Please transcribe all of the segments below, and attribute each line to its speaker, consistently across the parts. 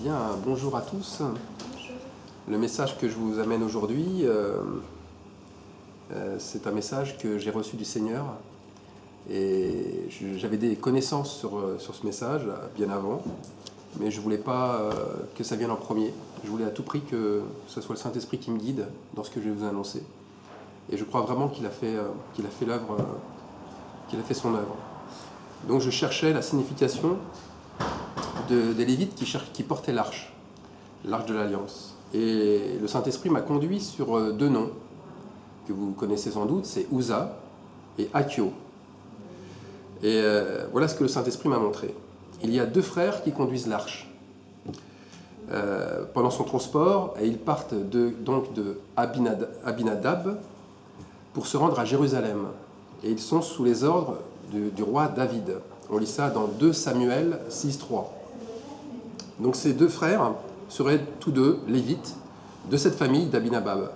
Speaker 1: Bien, bonjour à tous. Le message que je vous amène aujourd'hui, c'est un message que j'ai reçu du Seigneur. Et j'avais des connaissances sur ce message bien avant, mais je ne voulais pas que ça vienne en premier. Je voulais à tout prix que ce soit le Saint-Esprit qui me guide dans ce que je vais vous annoncer. Et je crois vraiment qu'il a fait l'œuvre, qu'il a fait son œuvre. Donc je cherchais la signification des Lévites qui portaient l'arche de l'Alliance. Et le Saint-Esprit m'a conduit sur deux noms que vous connaissez sans doute, c'est Uza et Akio. Et voilà ce que le Saint-Esprit m'a montré. Il y a deux frères qui conduisent l'arche pendant son transport, et ils partent donc de Abinadab pour se rendre à Jérusalem. Et ils sont sous les ordres du roi David. On lit ça dans 2 Samuel 6.3. Donc ces deux frères seraient tous deux lévites de cette famille d'Abinadab.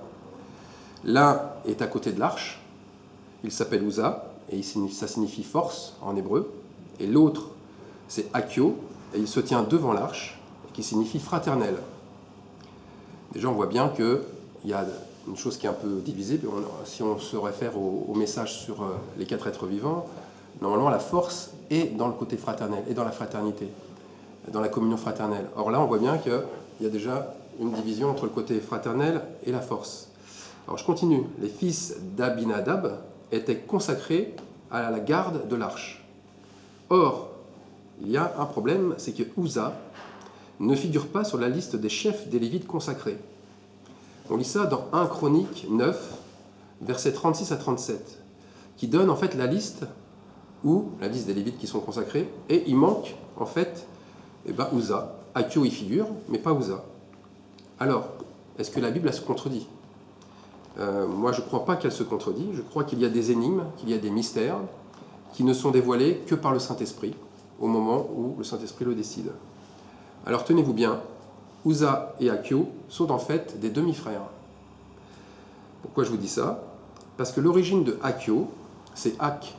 Speaker 1: L'un est à côté de l'arche, il s'appelle Uza, et ça signifie force en hébreu, et l'autre c'est Akio, et il se tient devant l'arche, qui signifie fraternel. Déjà on voit bien qu'il y a une chose qui est un peu divisée, si on se réfère au message sur les 4 êtres vivants, normalement la force est dans le côté fraternel, et dans la fraternité, dans la communion fraternelle. Or là on voit bien qu'il y a déjà une division entre le côté fraternel et la force. Alors je continue. Les fils d'Abinadab étaient consacrés à la garde de l'arche. Or, il y a un problème, c'est que Uza ne figure pas sur la liste des chefs des Lévites consacrés. On lit ça dans 1 Chronique 9, versets 36 à 37, qui donne en fait la liste des Lévites qui sont consacrés, et il manque en fait Uza. Akio y figure, mais pas Uza. Alors, est-ce que la Bible se contredit ? Moi, je ne crois pas qu'elle se contredit. Je crois qu'il y a des énigmes, qu'il y a des mystères qui ne sont dévoilés que par le Saint-Esprit, au moment où le Saint-Esprit le décide. Alors, tenez-vous bien, Uza et Akio sont en fait des demi-frères. Pourquoi je vous dis ça ? Parce que l'origine de Akio, c'est Ak.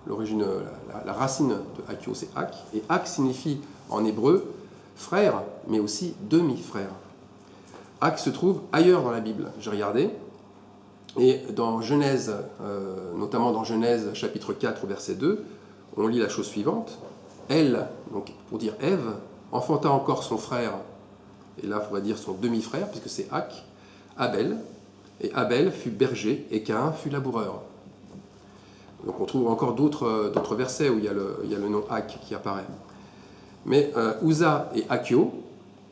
Speaker 1: La racine de Akio, c'est Ak. Et Ak signifie en hébreu frère, mais aussi demi-frère. Ak se trouve ailleurs dans la Bible. J'ai regardé. Et dans Genèse, notamment dans Genèse chapitre 4, verset 2, on lit la chose suivante. Elle, donc pour dire Ève, enfanta encore son frère, et là il faudrait dire son demi-frère, puisque c'est Ak, Abel, et Abel fut berger, et Caïn fut laboureur. Donc on trouve encore d'autres versets où il y a le nom Ak qui apparaît. Mais Uza et Akio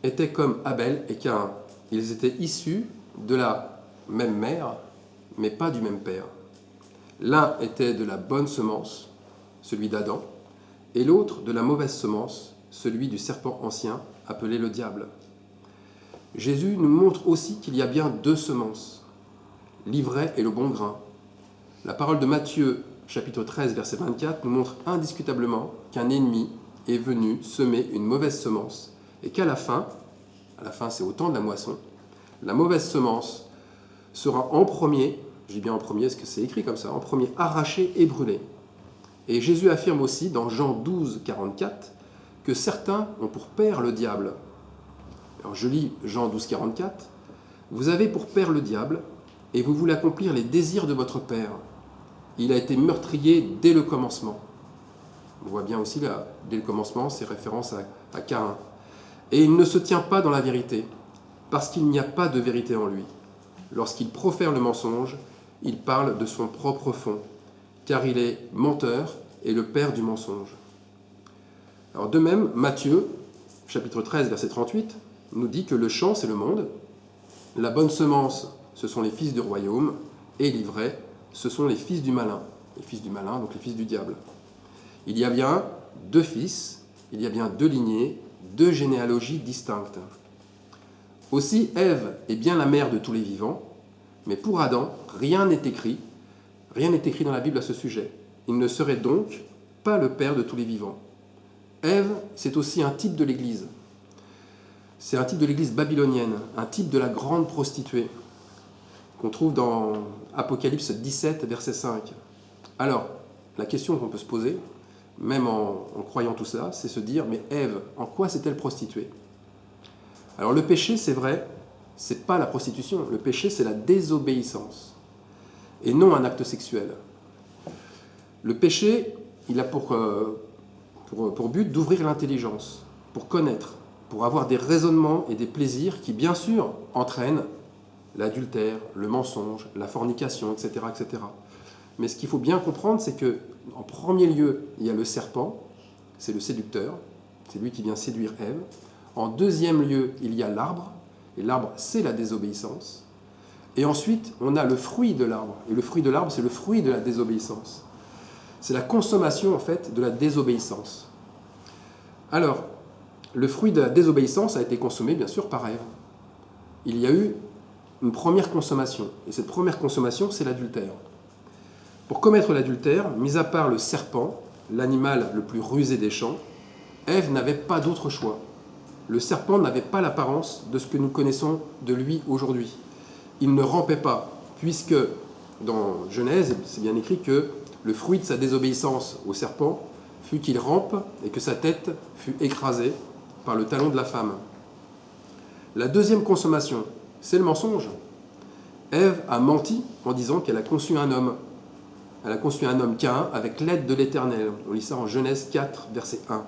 Speaker 1: étaient comme Abel et Caïn. Ils étaient issus de la même mère, mais pas du même père. L'un était de la bonne semence, celui d'Adam, et l'autre de la mauvaise semence, celui du serpent ancien, appelé le diable. Jésus nous montre aussi qu'il y a bien 2 semences, l'ivraie et le bon grain. La parole de Matthieu, chapitre 13, verset 24, nous montre indiscutablement qu'un ennemi est venu semer une mauvaise semence, et qu'à la fin c'est au temps de la moisson, la mauvaise semence sera en premier, je dis bien en premier parce que c'est écrit comme ça, en premier arraché et brûlé. Et Jésus affirme aussi dans Jean 12, 44, que certains ont pour père le diable. Alors je lis Jean 12, 44, vous avez pour père le diable, et vous voulez accomplir les désirs de votre père. Il a été meurtrier dès le commencement. On voit bien aussi là, dès le commencement, c'est référence à Caïn. Et il ne se tient pas dans la vérité, parce qu'il n'y a pas de vérité en lui. Lorsqu'il profère le mensonge, il parle de son propre fond, car il est menteur et le père du mensonge. Alors de même, Matthieu, chapitre 13, verset 38, nous dit que le champ, c'est le monde, la bonne semence, ce sont les fils du royaume, et l'ivraie, ce sont les fils du malin. Les fils du malin, donc les fils du diable. Il y a bien 2 fils, il y a bien 2 lignées, 2 généalogies distinctes. Aussi, Ève est bien la mère de tous les vivants, mais pour Adam, rien n'est écrit dans la Bible à ce sujet. Il ne serait donc pas le père de tous les vivants. Ève, c'est aussi un type de l'Église. C'est un type de l'Église babylonienne, un type de la grande prostituée, qu'on trouve dans Apocalypse 17, verset 5. Alors, la question qu'on peut se poser, même en croyant tout cela, c'est se dire, mais Ève, en quoi s'est-elle prostituée ? Alors le péché, c'est vrai, c'est pas la prostitution. Le péché, c'est la désobéissance et non un acte sexuel. Le péché, il a pour but d'ouvrir l'intelligence, pour connaître, pour avoir des raisonnements et des plaisirs qui, bien sûr, entraînent l'adultère, le mensonge, la fornication, etc., etc. Mais ce qu'il faut bien comprendre, c'est que, en premier lieu, il y a le serpent, c'est le séducteur, c'est lui qui vient séduire Ève. En deuxième lieu, il y a l'arbre, et l'arbre, c'est la désobéissance. Et ensuite, on a le fruit de l'arbre, et le fruit de l'arbre, c'est le fruit de la désobéissance. C'est la consommation, en fait, de la désobéissance. Alors, le fruit de la désobéissance a été consommé, bien sûr, par Ève. Il y a eu une première consommation, et cette première consommation, c'est l'adultère. Pour commettre l'adultère, mis à part le serpent, l'animal le plus rusé des champs, Ève n'avait pas d'autre choix. Le serpent n'avait pas l'apparence de ce que nous connaissons de lui aujourd'hui. Il ne rampait pas, puisque dans Genèse, c'est bien écrit que le fruit de sa désobéissance au serpent fut qu'il rampe et que sa tête fut écrasée par le talon de la femme. La deuxième consommation, c'est le mensonge. Ève a menti en disant qu'elle a conçu un homme. Elle a conçu un homme Caïn avec l'aide de l'Éternel. On lit ça en Genèse 4, verset 1.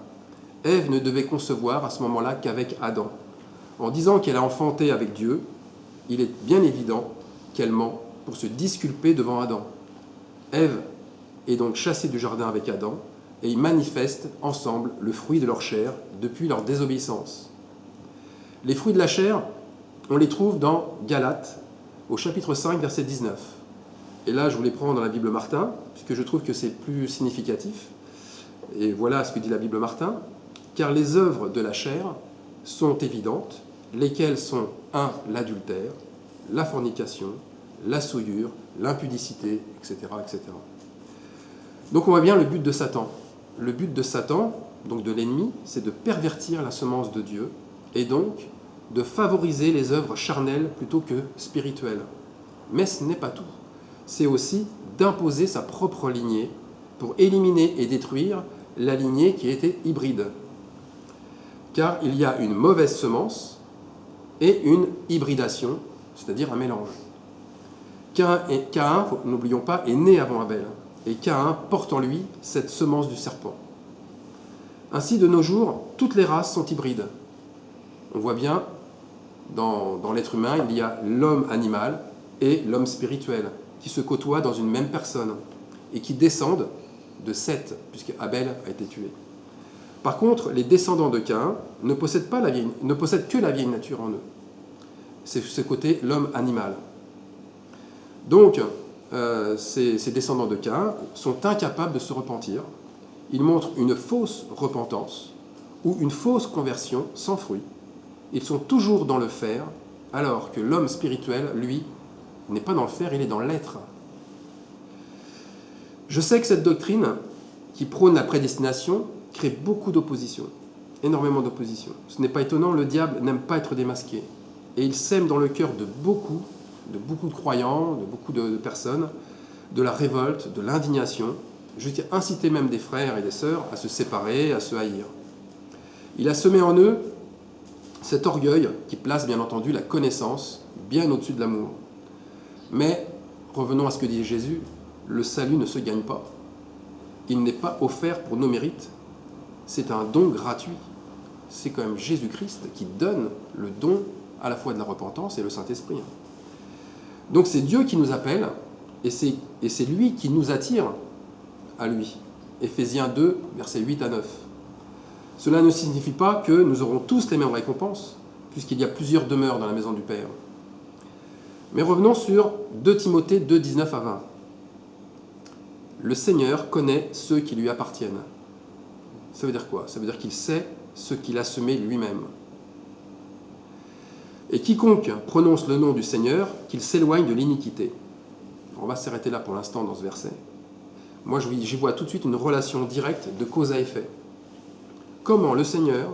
Speaker 1: Ève ne devait concevoir à ce moment-là qu'avec Adam. En disant qu'elle a enfanté avec Dieu, il est bien évident qu'elle ment pour se disculper devant Adam. Ève est donc chassée du jardin avec Adam et ils manifestent ensemble le fruit de leur chair depuis leur désobéissance. Les fruits de la chair, on les trouve dans Galates, au chapitre 5, verset 19. Et là, je vous les prends dans la Bible Martin, puisque je trouve que c'est plus significatif. Et voilà ce que dit la Bible Martin. Car les œuvres de la chair sont évidentes, lesquelles sont 1. L'adultère, la fornication, la souillure, l'impudicité, etc., etc. Donc on voit bien le but de Satan. Le but de Satan, donc de l'ennemi, c'est de pervertir la semence de Dieu et donc de favoriser les œuvres charnelles plutôt que spirituelles. Mais ce n'est pas tout. C'est aussi d'imposer sa propre lignée pour éliminer et détruire la lignée qui était hybride. Car il y a une mauvaise semence et une hybridation, c'est-à-dire un mélange. Caïn, n'oublions pas, est né avant Abel, et Caïn porte en lui cette semence du serpent. Ainsi, de nos jours, toutes les races sont hybrides. On voit bien, dans l'être humain, il y a l'homme animal et l'homme spirituel, qui se côtoient dans une même personne, et qui descendent de Seth, puisque Abel a été tué. Par contre, les descendants de Caïn ne possèdent que la vieille nature en eux. C'est ce côté l'homme animal. Donc, ces descendants de Caïn sont incapables de se repentir. Ils montrent une fausse repentance ou une fausse conversion sans fruit. Ils sont toujours dans le faire, alors que l'homme spirituel, lui, n'est pas dans le faire, il est dans l'être. Je sais que cette doctrine, qui prône la prédestination, crée beaucoup d'opposition, énormément d'opposition. Ce n'est pas étonnant, le diable n'aime pas être démasqué. Et il sème dans le cœur de beaucoup de croyants, de beaucoup de personnes, de la révolte, de l'indignation, jusqu'à inciter même des frères et des sœurs à se séparer, à se haïr. Il a semé en eux cet orgueil qui place bien entendu la connaissance bien au-dessus de l'amour. Mais, revenons à ce que dit Jésus, le salut ne se gagne pas. Il n'est pas offert pour nos mérites. C'est un don gratuit. C'est quand même Jésus-Christ qui donne le don à la fois de la repentance et le Saint-Esprit. Donc c'est Dieu qui nous appelle et c'est lui qui nous attire à lui. Éphésiens 2, versets 8 à 9. Cela ne signifie pas que nous aurons tous les mêmes récompenses, puisqu'il y a plusieurs demeures dans la maison du Père. Mais revenons sur 2 Timothée 2, 19 à 20. Le Seigneur connaît ceux qui lui appartiennent. Ça veut dire quoi? Ça veut dire qu'il sait ce qu'il a semé lui-même. Et quiconque prononce le nom du Seigneur, qu'il s'éloigne de l'iniquité. On va s'arrêter là pour l'instant dans ce verset. Moi, j'y vois tout de suite une relation directe de cause à effet. Comment le Seigneur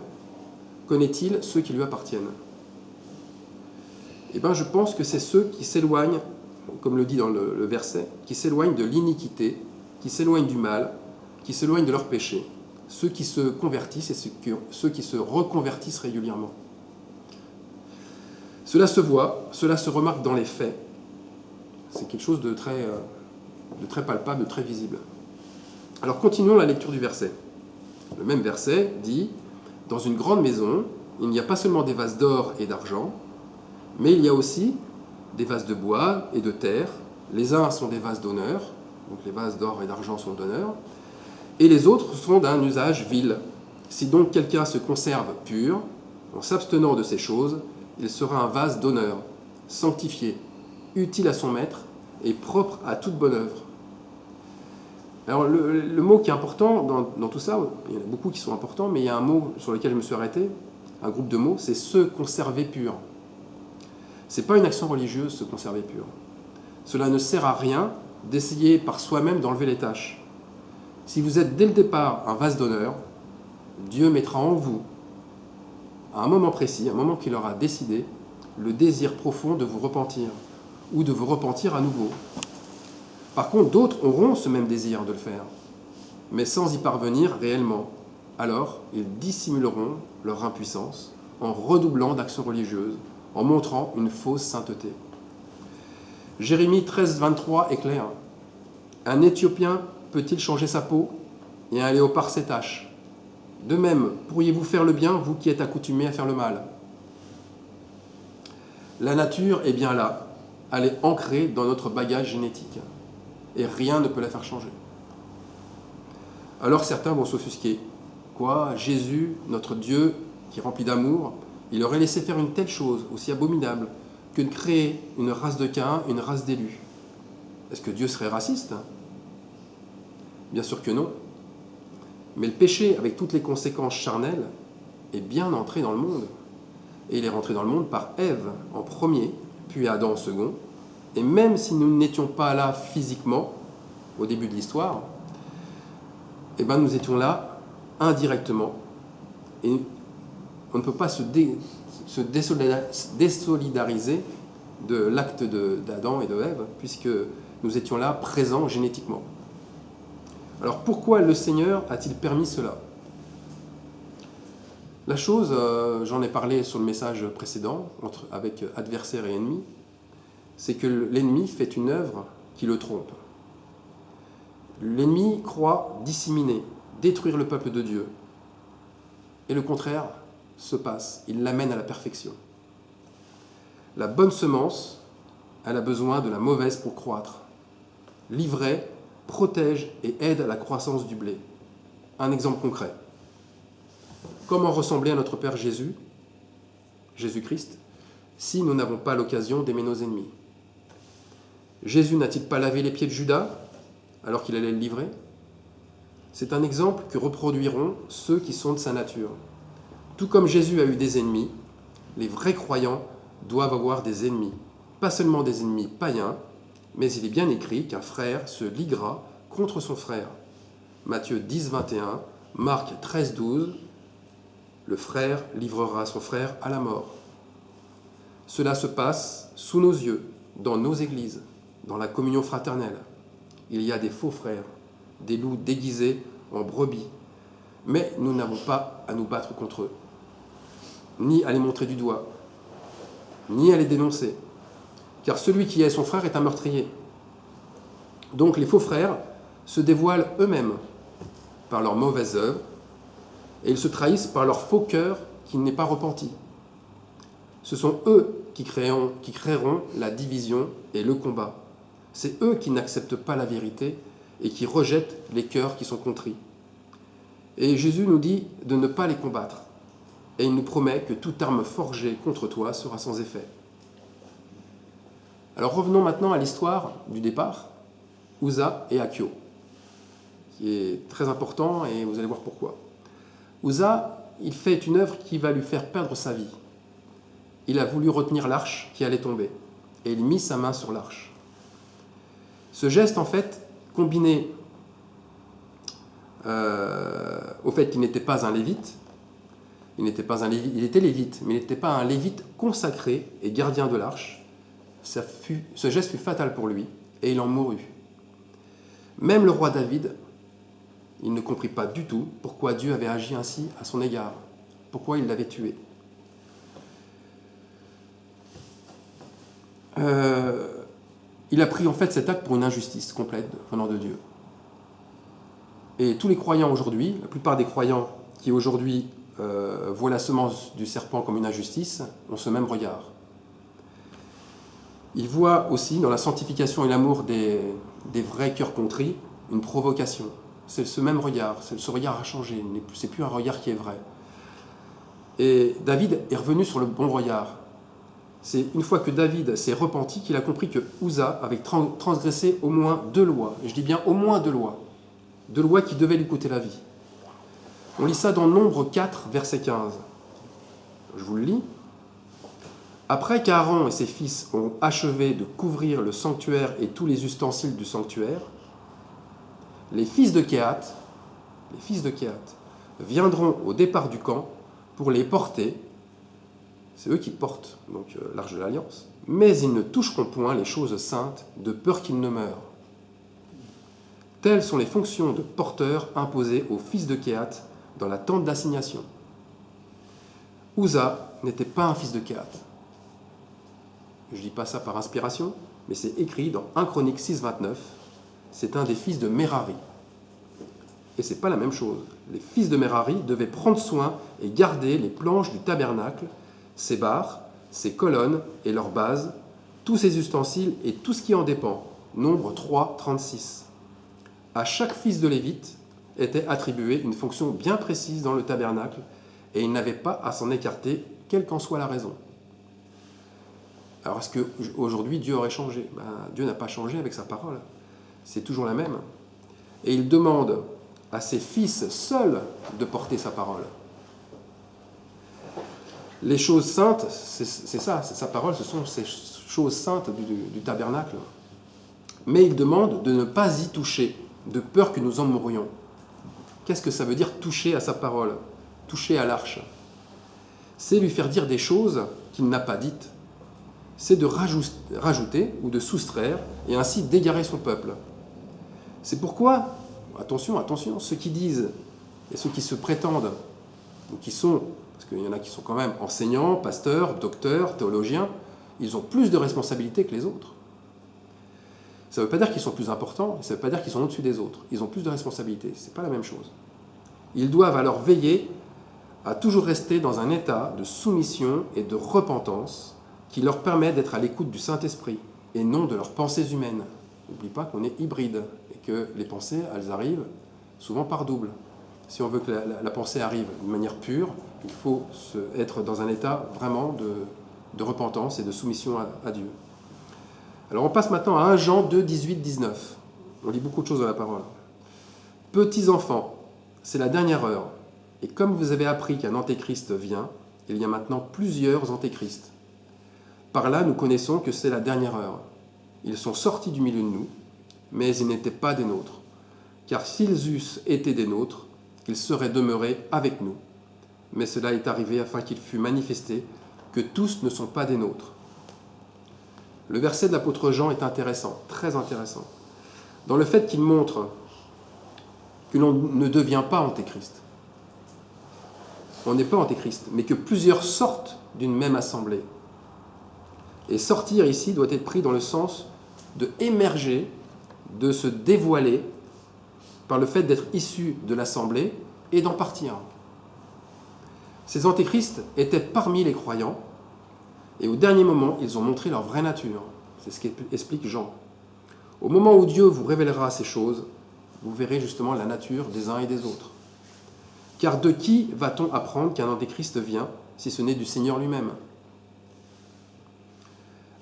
Speaker 1: connaît-il ceux qui lui appartiennent? Eh bien, je pense que c'est ceux qui s'éloignent, comme le dit dans le verset, qui s'éloignent de l'iniquité, qui s'éloignent du mal, qui s'éloignent de leur péché, ceux qui se convertissent et ceux qui se reconvertissent régulièrement. Cela se voit, cela se remarque dans les faits. C'est quelque chose de très palpable, de très visible. Alors continuons la lecture du verset. Le même verset dit « Dans une grande maison, il n'y a pas seulement des vases d'or et d'argent, mais il y a aussi des vases de bois et de terre. Les uns sont des vases d'honneur, donc les vases d'or et d'argent sont d'honneur, et les autres sont d'un usage vil. Si donc quelqu'un se conserve pur, en s'abstenant de ces choses, il sera un vase d'honneur, sanctifié, utile à son maître et propre à toute bonne œuvre. » Alors le mot qui est important dans tout ça, il y en a beaucoup qui sont importants, mais il y a un mot sur lequel je me suis arrêté, un groupe de mots, c'est se conserver pur. Ce n'est pas une action religieuse, se conserver pur. Cela ne sert à rien d'essayer par soi-même d'enlever les tâches. Si vous êtes dès le départ un vase d'honneur, Dieu mettra en vous, à un moment précis, un moment qu'il aura décidé, le désir profond de vous repentir, ou de vous repentir à nouveau. Par contre, d'autres auront ce même désir de le faire, mais sans y parvenir réellement. Alors, ils dissimuleront leur impuissance en redoublant d'actions religieuses, en montrant une fausse sainteté. Jérémie 13, 23 est clair. Un Éthiopien peut-il changer sa peau et un léopard ses taches? De même, pourriez-vous faire le bien, vous qui êtes accoutumés à faire le mal? La nature est bien là, elle est ancrée dans notre bagage génétique, et rien ne peut la faire changer. Alors certains vont s'offusquer. Quoi, Jésus, notre Dieu, qui est rempli d'amour, il aurait laissé faire une telle chose, aussi abominable, que de créer une race de Caïn, une race d'élus. Est-ce que Dieu serait raciste? Bien sûr que non. Mais le péché, avec toutes les conséquences charnelles, est bien entré dans le monde. Et il est rentré dans le monde par Ève en premier, puis Adam en second. Et même si nous n'étions pas là physiquement, au début de l'histoire, eh ben nous étions là indirectement. Et on ne peut pas se désolidariser de l'acte d'Adam et de Ève, puisque nous étions là présents génétiquement. Alors pourquoi le Seigneur a-t-il permis cela? La chose, j'en ai parlé sur le message précédent, avec adversaire et ennemi, c'est que l'ennemi fait une œuvre qui le trompe. L'ennemi croit disséminer, détruire le peuple de Dieu. Et le contraire se passe, il l'amène à la perfection. La bonne semence, elle a besoin de la mauvaise pour croître. L'ivraie protège et aide à la croissance du blé. Un exemple concret. Comment ressembler à notre Père Jésus, Jésus-Christ, si nous n'avons pas l'occasion d'aimer nos ennemis? Jésus n'a-t-il pas lavé les pieds de Judas alors qu'il allait le livrer? C'est un exemple que reproduiront ceux qui sont de sa nature. Tout comme Jésus a eu des ennemis, les vrais croyants doivent avoir des ennemis. Pas seulement des ennemis païens, mais il est bien écrit qu'un frère se liguera contre son frère. Matthieu 10, 21, Marc 13, 12, le frère livrera son frère à la mort. Cela se passe sous nos yeux, dans nos églises, dans la communion fraternelle. Il y a des faux frères, des loups déguisés en brebis, mais nous n'avons pas à nous battre contre eux, ni à les montrer du doigt, ni à les dénoncer, car celui qui est son frère est un meurtrier. Donc les faux frères se dévoilent eux-mêmes par leurs mauvaises œuvres, et ils se trahissent par leur faux cœur qui n'est pas repenti. Ce sont eux qui créeront la division et le combat. C'est eux qui n'acceptent pas la vérité et qui rejettent les cœurs qui sont contrits. Et Jésus nous dit de ne pas les combattre. Et il nous promet que toute arme forgée contre toi sera sans effet. Alors revenons maintenant à l'histoire du départ, Uza et Achio, qui est très important et vous allez voir pourquoi. Uza, il fait une œuvre qui va lui faire perdre sa vie. Il a voulu retenir l'arche qui allait tomber et il mit sa main sur l'arche. Ce geste, en fait, combiné au fait qu'il n'était pas un lévite, il était lévite, mais il n'était pas un lévite consacré et gardien de l'arche. Ce geste fut fatal pour lui et il en mourut. Même le roi David, il ne comprit pas du tout pourquoi Dieu avait agi ainsi à son égard, pourquoi il l'avait tué. il a pris en fait cet acte pour une injustice complète venant de Dieu. Et tous les croyants aujourd'hui, la plupart des croyants qui aujourd'hui voient la semence du serpent comme une injustice, ont ce même regard. Ils voient aussi dans la sanctification et l'amour des vrais cœurs contrits une provocation. C'est ce même regard, ce regard a changé, c'est plus un regard qui est vrai. Et David est revenu sur le bon regard. C'est une fois que David s'est repenti qu'il a compris que Uza avait transgressé au moins 2 lois. Et je dis bien au moins 2 lois. 2 lois qui devaient lui coûter la vie. On lit ça dans Nombre 4, verset 15. Je vous le lis. Après qu'Aaron et ses fils ont achevé de couvrir le sanctuaire et tous les ustensiles du sanctuaire, les fils de Kehath viendront au départ du camp pour les porter. C'est eux qui portent donc l'arche de l'Alliance. Mais ils ne toucheront point les choses saintes de peur qu'ils ne meurent. Telles sont les fonctions de porteurs imposées aux fils de Kehath dans la tente d'assignation. Uza n'était pas un fils de Kehath. Je ne dis pas ça par inspiration, mais c'est écrit dans 1 Chronique 6, 29. C'est un des fils de Merari. Et ce n'est pas la même chose. Les fils de Merari devaient prendre soin et garder les planches du tabernacle, ses barres, ses colonnes et leurs bases, tous ses ustensiles et tout ce qui en dépend. Nombre 3, 36. À chaque fils de Lévite était attribuée une fonction bien précise dans le tabernacle et il n'avait pas à s'en écarter, quelle qu'en soit la raison. Alors est-ce qu'aujourd'hui Dieu aurait changé? Dieu n'a pas changé avec sa parole. C'est toujours la même. Et il demande à ses fils seuls de porter sa parole. Les choses saintes, c'est ça, c'est sa parole, ce sont ces choses saintes du tabernacle. Mais il demande de ne pas y toucher, de peur que nous en mourions. Qu'est-ce que ça veut dire toucher à sa parole? Toucher à l'arche? C'est lui faire dire des choses qu'il n'a pas dites. C'est de rajouter ou de soustraire et ainsi d'égarer son peuple. C'est pourquoi, attention, ceux qui disent et ceux qui se prétendent, ou qui sont, parce qu'il y en a qui sont quand même enseignants, pasteurs, docteurs, théologiens, ils ont plus de responsabilités que les autres. Ça ne veut pas dire qu'ils sont plus importants, ça ne veut pas dire qu'ils sont au-dessus des autres. Ils ont plus de responsabilités, ce n'est pas la même chose. Ils doivent alors veiller à toujours rester dans un état de soumission et de repentance qui leur permet d'être à l'écoute du Saint-Esprit et non de leurs pensées humaines. N'oublie pas qu'on est hybride et que les pensées, elles arrivent souvent par double. Si on veut que la pensée arrive de manière pure, il faut être dans un état vraiment de repentance et de soumission à Dieu. Alors on passe maintenant à 1 Jean 2, 18, 19. On lit beaucoup de choses dans la parole. Petits enfants, c'est la dernière heure. Et comme vous avez appris qu'un antéchrist vient, il y a maintenant plusieurs antéchrists. Par là, nous connaissons que c'est la dernière heure. Ils sont sortis du milieu de nous, mais ils n'étaient pas des nôtres. Car s'ils eussent été des nôtres, ils seraient demeurés avec nous. Mais cela est arrivé afin qu'il fût manifesté que tous ne sont pas des nôtres. Le verset de l'apôtre Jean est intéressant, très intéressant, dans le fait qu'il montre que l'on ne devient pas antéchrist. On n'est pas antéchrist, mais que plusieurs sortent d'une même assemblée. Et sortir ici doit être pris dans le sens de émerger, de se dévoiler par le fait d'être issu de l'assemblée et d'en partir. Ces antéchrists étaient parmi les croyants et au dernier moment, ils ont montré leur vraie nature. C'est ce qu'explique Jean. Au moment où Dieu vous révélera ces choses, vous verrez justement la nature des uns et des autres. Car de qui va-t-on apprendre qu'un antéchrist vient, si ce n'est du Seigneur lui-même?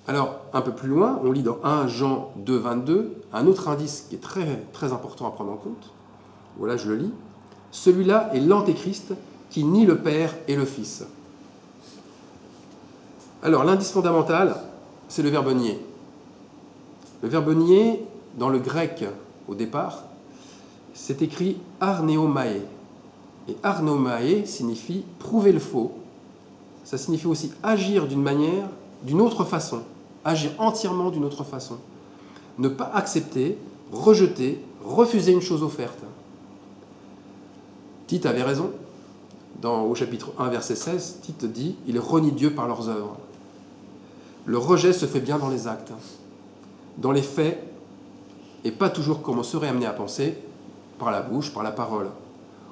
Speaker 1: Alors, un peu plus loin, on lit dans 1 Jean 2, 22, un autre indice qui est très, très important à prendre en compte. Voilà, je le lis. Celui-là est l'antéchrist qui nie le Père et le Fils. Alors, l'indice fondamental, c'est le verbe nier. Le verbe nier, dans le grec, au départ, c'est écrit arneomae. Et arneomae signifie prouver le faux. Ça signifie aussi agir d'une manière, d'une autre façon. Agir entièrement d'une autre façon. Ne pas accepter, rejeter, refuser une chose offerte. Tite avait raison. Au chapitre 1, verset 16, Tite dit « Ils renient Dieu par leurs œuvres ». Le rejet se fait bien dans les actes, dans les faits, et pas toujours comme on serait amené à penser, par la bouche, par la parole.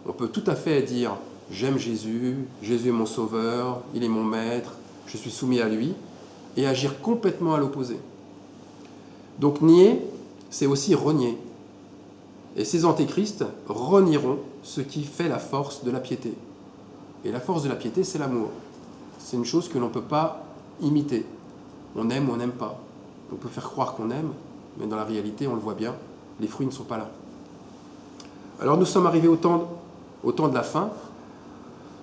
Speaker 1: On peut tout à fait dire « j'aime Jésus, Jésus est mon sauveur, il est mon maître, je suis soumis à lui », et agir complètement à l'opposé. Donc nier, c'est aussi renier. Et ces antéchrists renieront ce qui fait la force de la piété. Et la force de la piété, c'est l'amour. C'est une chose que l'on ne peut pas imiter. On aime ou on n'aime pas. On peut faire croire qu'on aime, mais dans la réalité, on le voit bien, les fruits ne sont pas là. Alors nous sommes arrivés au temps de la fin,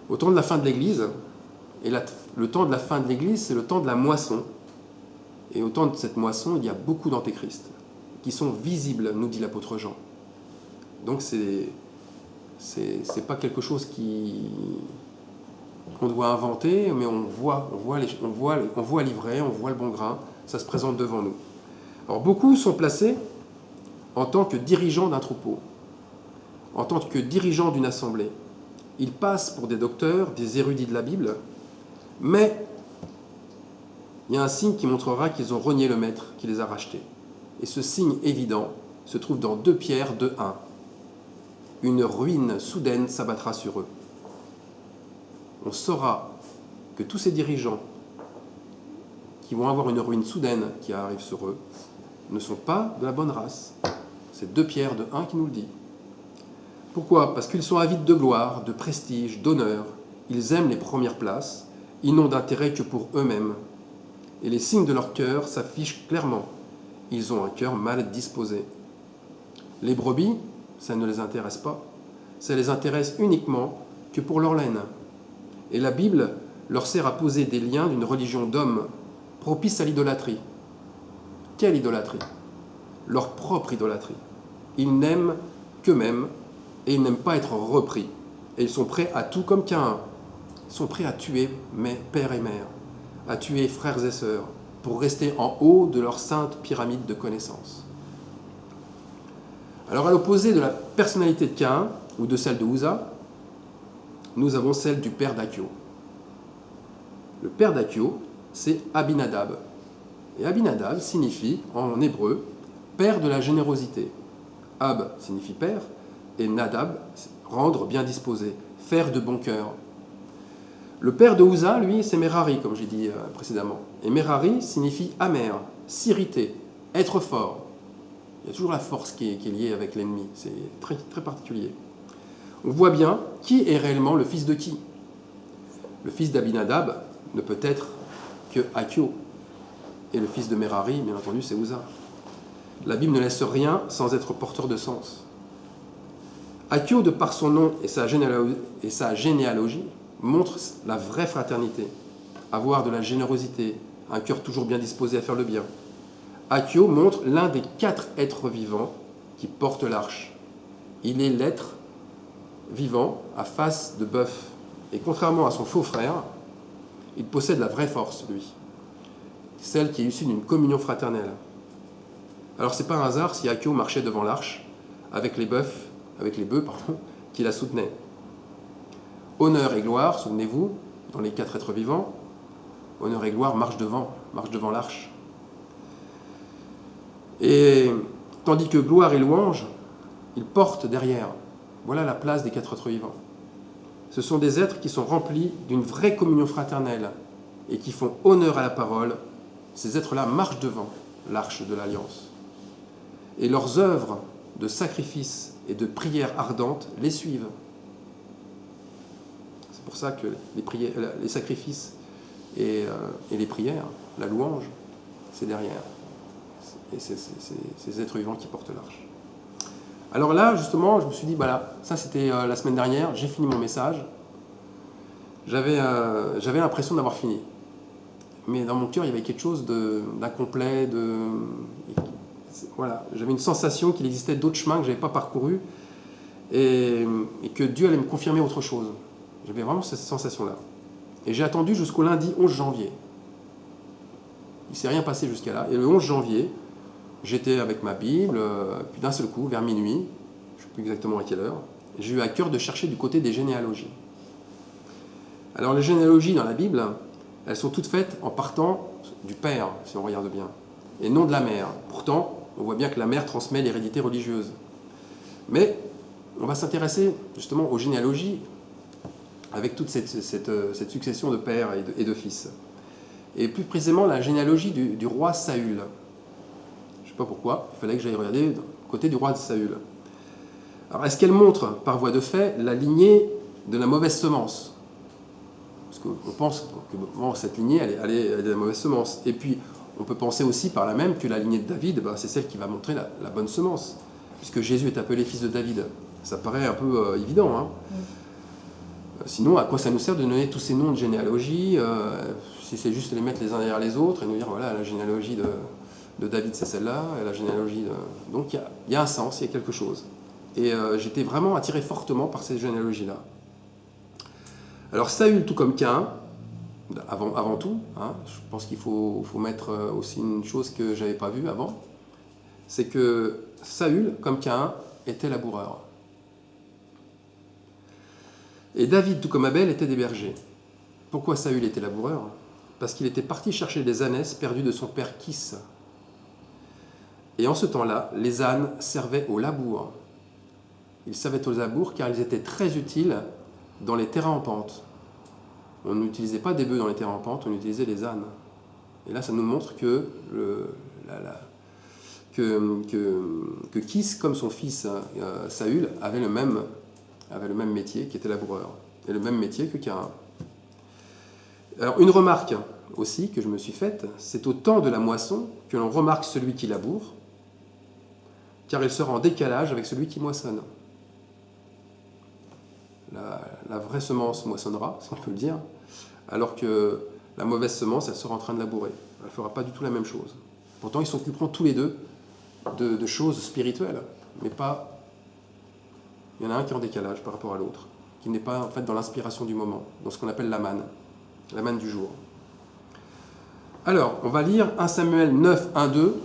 Speaker 1: au temps de la fin de l'Église. Et le temps de la fin de l'Église, c'est le temps de la moisson. Et au temps de cette moisson, il y a beaucoup d'antéchrists qui sont visibles, nous dit l'apôtre Jean. Donc c'est pas quelque chose qu'on doit inventer, mais on voit l'ivraie, on voit le bon grain, ça se présente devant nous. Alors beaucoup sont placés en tant que dirigeants d'un troupeau, en tant que dirigeants d'une assemblée. Ils passent pour des docteurs, des érudits de la Bible, mais il y a un signe qui montrera qu'ils ont renié le maître qui les a rachetés. Et ce signe évident se trouve dans 2 Pierre 2:1. Une ruine soudaine s'abattra sur eux. On saura que tous ces dirigeants qui vont avoir une ruine soudaine qui arrive sur eux ne sont pas de la bonne race. C'est 2 Pierre 2:1 qui nous le dit. Pourquoi ? Parce qu'ils sont avides de gloire, de prestige, d'honneur. Ils aiment les premières places. Ils n'ont d'intérêt que pour eux-mêmes. Et les signes de leur cœur s'affichent clairement. Ils ont un cœur mal disposé. Les brebis, ça ne les intéresse pas. Ça les intéresse uniquement que pour leur laine. Et la Bible leur sert à poser des liens d'une religion d'hommes propice à l'idolâtrie. Quelle idolâtrie ? Leur propre idolâtrie. Ils n'aiment qu'eux-mêmes et ils n'aiment pas être repris. Et ils sont prêts à tout comme Caïn. Ils sont prêts à tuer père et mère, à tuer frères et sœurs, pour rester en haut de leur sainte pyramide de connaissances. Alors à l'opposé de la personnalité de Caïn, ou de celle de Uza, nous avons celle du père d'Achio. Le père d'Achio, c'est Abinadab. Et Abinadab signifie, en hébreu, père de la générosité. Ab signifie père, et Nadab, rendre bien disposé, faire de bon cœur. Le père de Uza, lui, c'est Merari, comme j'ai dit précédemment. Et Merari signifie amer, s'irriter, être fort. Il y a toujours la force qui est liée avec l'ennemi. C'est très, très particulier. On voit bien qui est réellement le fils de qui. Le fils d'Abinadab ne peut être que Achio. Et le fils de Merari, bien entendu, c'est Uza. La Bible ne laisse rien sans être porteur de sens. Achio, de par son nom et sa généalogie, montre la vraie fraternité, avoir de la générosité, un cœur toujours bien disposé à faire le bien. Achio montre l'un des 4 êtres vivants qui portent l'arche. Il est l'être vivant à face de bœuf. Et contrairement à son faux frère, il possède la vraie force, lui. Celle qui est issue d'une communion fraternelle. Alors c'est pas un hasard si Achio marchait devant l'arche avec les bœufs qui la soutenaient. Honneur et gloire, souvenez-vous, dans les 4 êtres vivants, honneur et gloire marchent devant l'arche. Et tandis que gloire et louange, ils portent derrière. Voilà la place des 4 êtres vivants. Ce sont des êtres qui sont remplis d'une vraie communion fraternelle et qui font honneur à la parole. Ces êtres-là marchent devant l'arche de l'Alliance. Et leurs œuvres de sacrifice et de prière ardente les suivent. C'est pour ça que les sacrifices et les prières, la louange, c'est derrière. Et c'est ces êtres vivants qui portent l'arche. Alors là, justement, je me suis dit, voilà, ça c'était la semaine dernière, j'ai fini mon message. J'avais l'impression d'avoir fini. Mais dans mon cœur, il y avait quelque chose d'incomplet, voilà, j'avais une sensation qu'il existait d'autres chemins que je n'avais pas parcourus et que Dieu allait me confirmer autre chose. J'avais vraiment cette sensation-là. Et j'ai attendu jusqu'au lundi 11 janvier. Il ne s'est rien passé jusqu'à là. Et le 11 janvier, j'étais avec ma Bible, puis d'un seul coup, vers minuit, je ne sais plus exactement à quelle heure, j'ai eu à cœur de chercher du côté des généalogies. Alors les généalogies dans la Bible, elles sont toutes faites en partant du père, si on regarde bien, et non de la mère. Pourtant, on voit bien que la mère transmet l'hérédité religieuse. Mais on va s'intéresser justement aux généalogies avec toute cette succession de pères et de fils. Et plus précisément la généalogie du roi Saül. Je ne sais pas pourquoi, il fallait que j'aille regarder du côté du roi de Saül. Alors, est-ce qu'elle montre, par voie de fait, la lignée de la mauvaise semence? Parce qu'on pense que bon, cette lignée, elle est de la mauvaise semence. Et puis, on peut penser aussi par là même que la lignée de David, c'est celle qui va montrer la bonne semence. Puisque Jésus est appelé fils de David. Ça paraît un peu évident. Hein. Sinon, à quoi ça nous sert de donner tous ces noms de généalogie si c'est juste les mettre les uns derrière les autres et nous dire, voilà, la généalogie de David, c'est celle-là, et la généalogie de... Donc, il y a un sens, il y a quelque chose. Et j'étais vraiment attiré fortement par cette généalogie-là. Alors Saül, tout comme Caïn, avant tout, hein, je pense qu'il faut mettre aussi une chose que je n'avais pas vue avant, c'est que Saül, comme Caïn, était laboureur. Et David, tout comme Abel, était des bergers. Pourquoi Saül était laboureur? Parce qu'il était parti chercher des ânesses perdues de son père Kis. Et en ce temps-là, les ânes servaient au labour. Ils servaient au labour car ils étaient très utiles dans les terrains en pente. On n'utilisait pas des bœufs dans les terrains en pente, on utilisait les ânes. Et là, ça nous montre que Kis, comme son fils Saül, avait le même métier, qui était laboureur, et le même métier que Caïn. Alors, une remarque aussi que je me suis faite, c'est au temps de la moisson que l'on remarque celui qui laboure, car il sera en décalage avec celui qui moissonne. La vraie semence moissonnera, si on peut le dire, alors que la mauvaise semence, elle sera en train de labourer. Elle ne fera pas du tout la même chose. Pourtant, ils s'occuperont tous les deux de choses spirituelles, mais pas... Il y en a un qui est en décalage par rapport à l'autre, qui n'est pas en fait dans l'inspiration du moment, dans ce qu'on appelle la manne du jour. Alors, on va lire 1 Samuel 9, 1, 2,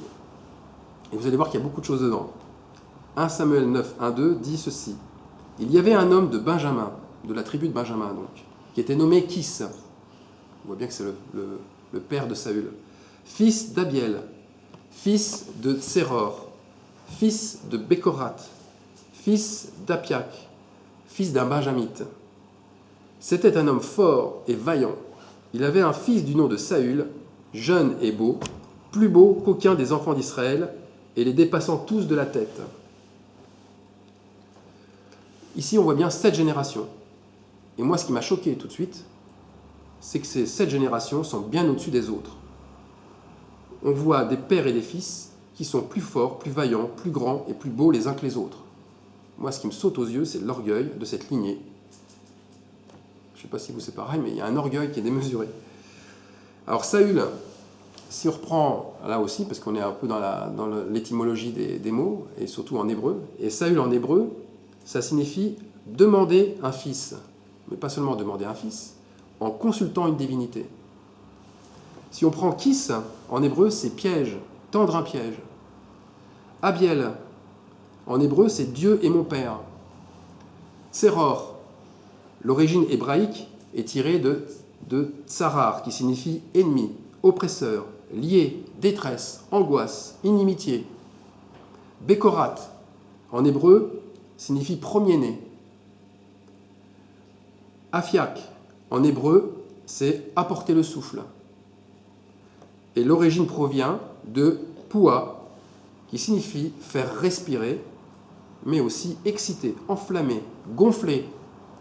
Speaker 1: et vous allez voir qu'il y a beaucoup de choses dedans. 1 Samuel 9, 1, 2 dit ceci. Il y avait un homme de Benjamin, de la tribu de Benjamin donc, qui était nommé Kis. On voit bien que c'est le père de Saül. Fils d'Abiel, fils de Tséror, fils de Bécorat, fils d'Apiac, fils d'un Benjamite. C'était un homme fort et vaillant. Il avait un fils du nom de Saül, jeune et beau, plus beau qu'aucun des enfants d'Israël, et les dépassant tous de la tête. Ici, on voit bien 7 générations. Et moi, ce qui m'a choqué tout de suite, c'est que ces 7 générations sont bien au-dessus des autres. On voit des pères et des fils qui sont plus forts, plus vaillants, plus grands et plus beaux les uns que les autres. Moi, ce qui me saute aux yeux, c'est l'orgueil de cette lignée. Je ne sais pas si vous c'est pareil, mais il y a un orgueil qui est démesuré. Alors Saül, si on reprend là aussi, parce qu'on est un peu dans l'étymologie des mots, et surtout en hébreu, et Saül en hébreu, ça signifie demander un fils, mais pas seulement demander un fils, en consultant une divinité. Si on prend Kis, en hébreu, c'est piège, tendre un piège. Abiel, en hébreu, c'est Dieu est mon père. Tséror, l'origine hébraïque est tirée de tsarar, qui signifie ennemi, oppresseur, lié, détresse, angoisse, inimitié. Bécorat, en hébreu, signifie premier-né. Afiak, en hébreu, c'est apporter le souffle. Et l'origine provient de poua, qui signifie faire respirer, mais aussi exciter, enflammer, gonfler,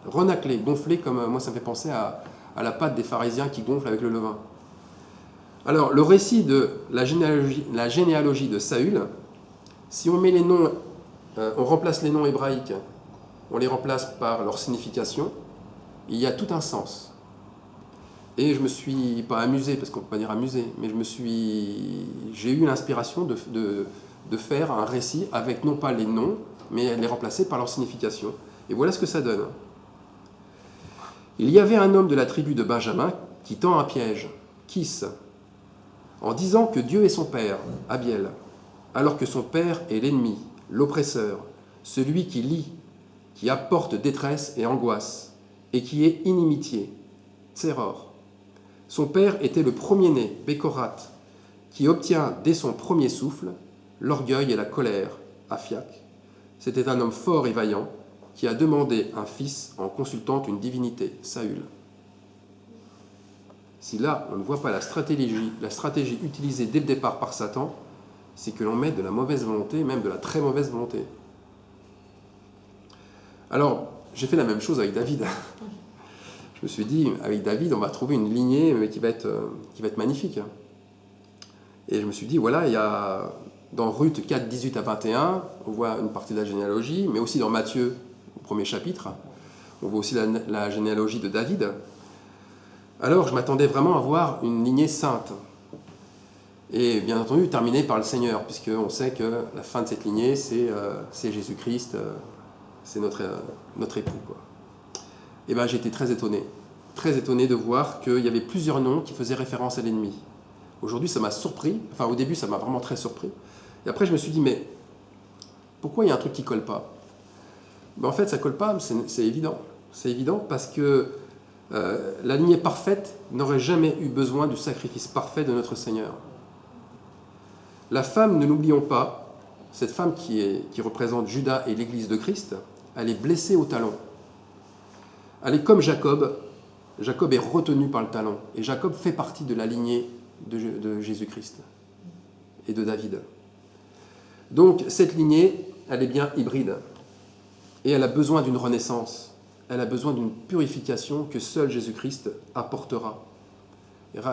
Speaker 1: renacler. Gonfler, comme moi ça me fait penser à la pâte des pharisiens qui gonflent avec le levain. Alors, le récit de la généalogie de Saül, si on met les noms, on remplace les noms hébraïques, on les remplace par leur signification, il y a tout un sens. Et je me suis, pas amusé, parce qu'on ne peut pas dire amusé, mais j'ai eu l'inspiration de faire un récit avec non pas les noms, mais les remplacer par leur signification. Et voilà ce que ça donne. Il y avait un homme de la tribu de Benjamin qui tend un piège, Kis, en disant que Dieu est son père, Abiel, alors que son père est l'ennemi, l'oppresseur, celui qui lie, qui apporte détresse et angoisse, et qui est inimitié, Tséror. Son père était le premier-né, Bécorat, qui obtient dès son premier souffle l'orgueil et la colère, Aphiac. C'était un homme fort et vaillant qui a demandé un fils en consultant une divinité, Saül. Si là, on ne voit pas la stratégie utilisée dès le départ par Satan, c'est que l'on met de la mauvaise volonté, même de la très mauvaise volonté. Alors, j'ai fait la même chose avec David. Je me suis dit, avec David, on va trouver une lignée qui va être magnifique. Et je me suis dit, voilà, il y a dans Ruth 4, 18 à 21, on voit une partie de la généalogie, mais aussi dans Matthieu, au premier chapitre, on voit aussi la généalogie de David. Alors, je m'attendais vraiment à voir une lignée sainte. Et bien entendu, terminée par le Seigneur, puisqu'on sait que la fin de cette lignée, c'est Jésus-Christ, c'est notre époux, quoi. Et bien, j'étais très étonné de voir qu'il y avait plusieurs noms qui faisaient référence à l'ennemi. Aujourd'hui, ça m'a surpris, enfin au début, ça m'a vraiment très surpris. Et après, je me suis dit, mais pourquoi il y a un truc qui ne colle pas? En fait, ça ne colle pas, c'est évident. C'est évident parce que la lignée parfaite n'aurait jamais eu besoin du sacrifice parfait de notre Seigneur. La femme, ne l'oublions pas, cette femme qui représente Judas et l'Église de Christ, elle est blessée au talon. Elle est comme Jacob. Jacob est retenu par le talon. Et Jacob fait partie de la lignée de Jésus-Christ et de David. Donc cette lignée, elle est bien hybride. Et elle a besoin d'une renaissance. Elle a besoin d'une purification que seul Jésus-Christ apportera.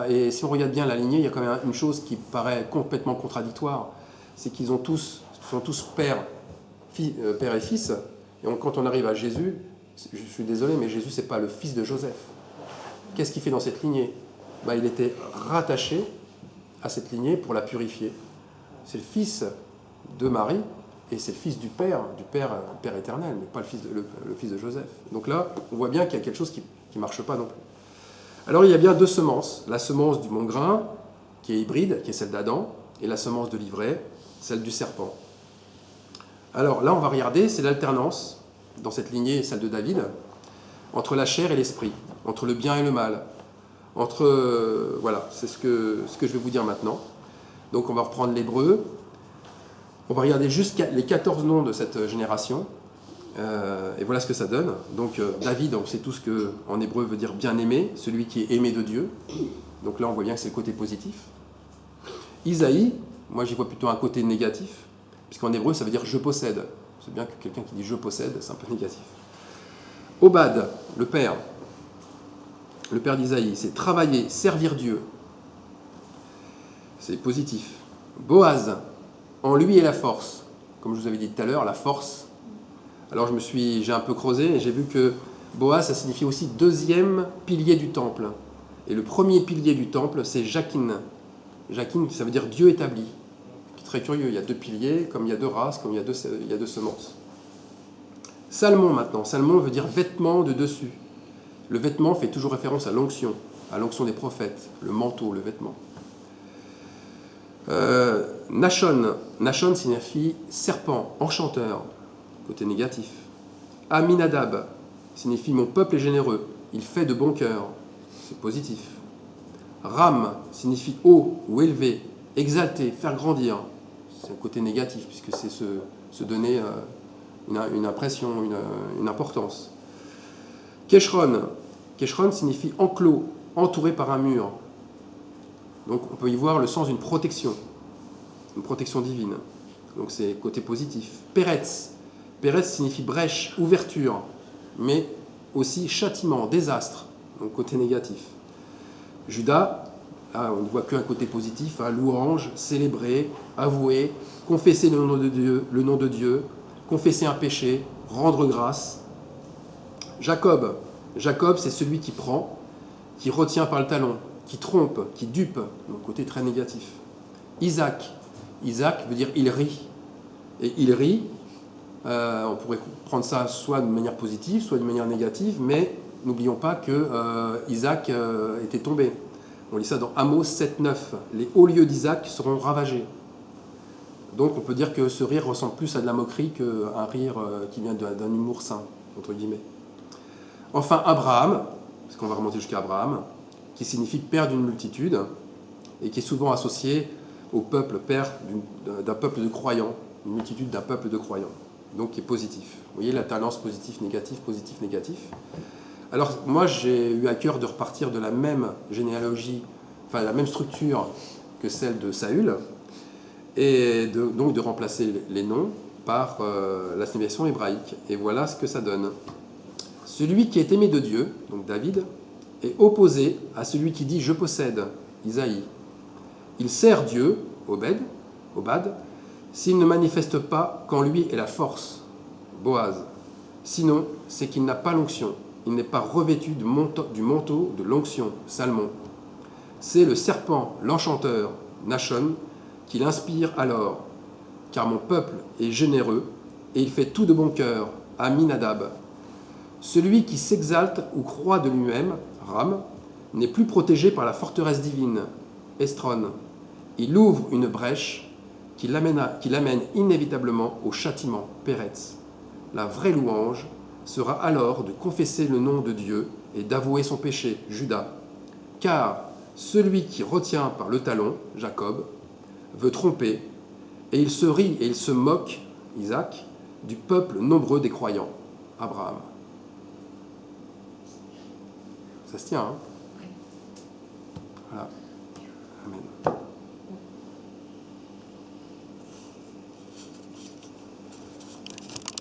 Speaker 1: Et si on regarde bien la lignée, il y a quand même une chose qui paraît complètement contradictoire. C'est qu'ils sont tous père et fils. Et quand on arrive à Jésus, je suis désolé, mais Jésus, ce n'est pas le fils de Joseph. Qu'est-ce qu'il fait dans cette lignée? Il était rattaché à cette lignée pour la purifier. C'est le fils de Marie et c'est le fils du Père éternel, mais pas le fils de Joseph. Donc là, on voit bien qu'il y a quelque chose qui ne marche pas non plus. Alors il y a bien deux semences. La semence du bon grain, qui est hybride, qui est celle d'Adam, et la semence de l'ivraie, celle du serpent. Alors là, on va regarder, c'est l'alternance, dans cette lignée, celle de David, entre la chair et l'esprit, entre le bien et le mal. Voilà, c'est ce que je vais vous dire maintenant. Donc on va reprendre l'hébreu. On va regarder juste les 14 noms de cette génération. Et voilà ce que ça donne. Donc David, on sait tous qu'en hébreu veut dire bien-aimé, celui qui est aimé de Dieu. Donc là, on voit bien que c'est le côté positif. Isaïe, moi j'y vois plutôt un côté négatif, puisqu'en hébreu, ça veut dire « je possède ». C'est bien que quelqu'un qui dit « je possède », c'est un peu négatif. Obad, le père d'Isaïe, c'est travailler, servir Dieu. C'est positif. Boaz, en lui est la force. Comme je vous avais dit tout à l'heure, la force. Alors j'ai un peu creusé et j'ai vu que Boaz, ça signifie aussi deuxième pilier du temple. Et le premier pilier du temple, c'est Jakin. Jakin, ça veut dire Dieu établi. C'est très curieux, il y a deux piliers, comme il y a deux races, comme il y a deux semences. Salmon maintenant. Salmon veut dire vêtement de dessus. Le vêtement fait toujours référence à l'onction des prophètes, le manteau, le vêtement. Nashon signifie serpent, enchanteur, côté négatif. Aminadab signifie mon peuple est généreux, il fait de bon cœur, c'est positif. Ram signifie haut ou élevé, exalté, faire grandir, c'est un côté négatif puisque c'est se donner une impression, une importance. Keshron signifie enclos, entouré par un mur. Donc on peut y voir le sens d'une protection divine. Donc c'est côté positif. Peretz signifie brèche, ouverture, mais aussi châtiment, désastre, donc côté négatif. Judas, là, on ne voit qu'un côté positif, louange, célébrer, avouer, confesser le nom de Dieu, confesser un péché, rendre grâce. Jacob, c'est celui qui prend, qui retient par le talon, qui trompe, qui dupe, donc côté très négatif. Isaac veut dire il rit. Et il rit, on pourrait prendre ça soit de manière positive, soit de manière négative, mais n'oublions pas que Isaac était tombé. On lit ça dans Amos 7,9. Les hauts lieux d'Isaac seront ravagés. Donc on peut dire que ce rire ressemble plus à de la moquerie qu'à un rire qui vient d'un humour sain, entre guillemets. Enfin, Abraham, parce qu'on va remonter jusqu'à Abraham, qui signifie père d'une multitude, et qui est souvent associé au peuple, père d'un peuple de croyants, une multitude d'un peuple de croyants, donc qui est positif. Vous voyez l'alternance positif, négatif. Alors moi j'ai eu à cœur de repartir de la même généalogie, enfin la même structure que celle de Saül, et donc de remplacer les noms par la signification hébraïque. Et voilà ce que ça donne. Celui qui est aimé de Dieu, donc David, est opposé à celui qui dit « je possède », Isaïe. Il sert Dieu, Obad, s'il ne manifeste pas qu'en lui est la force, Boaz. Sinon, c'est qu'il n'a pas l'onction. Il n'est pas revêtu du manteau de l'onction, Salmon. C'est le serpent, l'enchanteur, Nachon, qui l'inspire alors. Car mon peuple est généreux, et il fait tout de bon cœur, Aminadab. Celui qui s'exalte ou croit de lui-même, Ram, n'est plus protégé par la forteresse divine, Estron. Il ouvre une brèche qui l'amène inévitablement au châtiment, Péretz. La vraie louange sera alors de confesser le nom de Dieu et d'avouer son péché, Judas. Car celui qui retient par le talon, Jacob, veut tromper, et il se rit et il se moque, Isaac, du peuple nombreux des croyants, Abraham. Ça se tient, hein? Voilà. Amen.